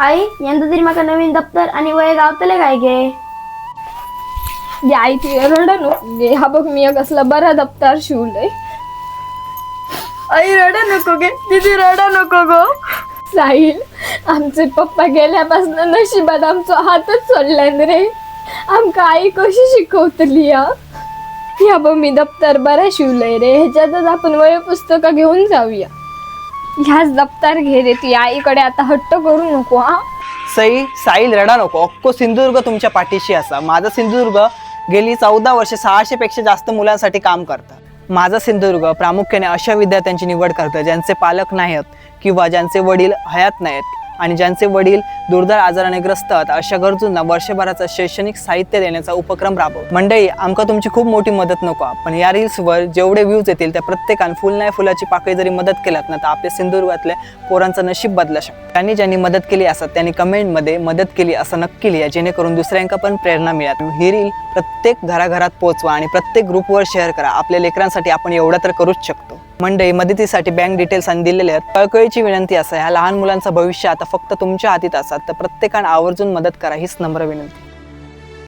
आई यंदा तरी माका नवीन दप्तर आणि वय गावतले काय गे? गे आई ती रड नको गे. हा बघ मी कसला बरा दप्तर शिवलंय. आई रडा नको गे, दीदी रडा नको गो. साहिल, आमचे पप्पा गेल्यापासून नशिबात आमचा हातच सोडल्यान रे. आमका आई कशी शिकवतली या बघ मी दप्तर बरा शिवलंय रे. ह्याच्यातच आपण वय पुस्तकं घेऊन जाऊया. ह्याच दप्तर घे रे. ती आईकडे आता हट्ट करू नको हा. सई साहिल रडा नको. अख्खो सिंधुदुर्ग तुमच्या पाठीशी असा. माझा सिंधुदुर्ग गेली 14 वर्षे 600 पेक्षा जास्त मुलांसाठी काम करतात. माझा सिंधुदुर्ग प्रामुख्याने अशा विद्यार्थ्यांची निवड करतं ज्यांचे पालक नाहीत किंवा ज्यांचे वडील हयात नाहीत आणि ज्यांचे वडील दुर्धर आजाराने ग्रस्त आहेत. अशा गरजूंना वर्षभराचं शैक्षणिक साहित्य देण्याचा उपक्रम राबव. मंडळी, आमका तुमची खूप मोठी मदत नको, पण या रील्सवर जेवढे व्ह्यूज येतील त्या प्रत्येकाने फुल नाही फुलाची पाकळी जरी मदत केल्यात ना तर आपल्या सिंधुदुर्गातल्या पोरांचं नशीब बदला शकतं. त्यांनी ज्यांनी मदत केली असतात त्यांनी कमेंटमध्ये मदत केली असं नक्की लिहा, जेणेकरून दुसऱ्यांका पण प्रेरणा मिळत. ही रील प्रत्येक घराघरात पोहोचवा आणि प्रत्येक ग्रुपवर शेअर करा. आपल्या लेकरांसाठी आपण एवढा तर करूच शकतो. मंडळी, मदतीसाठी बँक डिटेल्स आणि दिलेले आहेत. कळकळीची विनंती असं, ह्या लहान मुलांचं भविष्य आता फक्त तुमच्या हातीत असतात, तर प्रत्येकाने आवर्जून मदत करा हीच नम्र विनंती.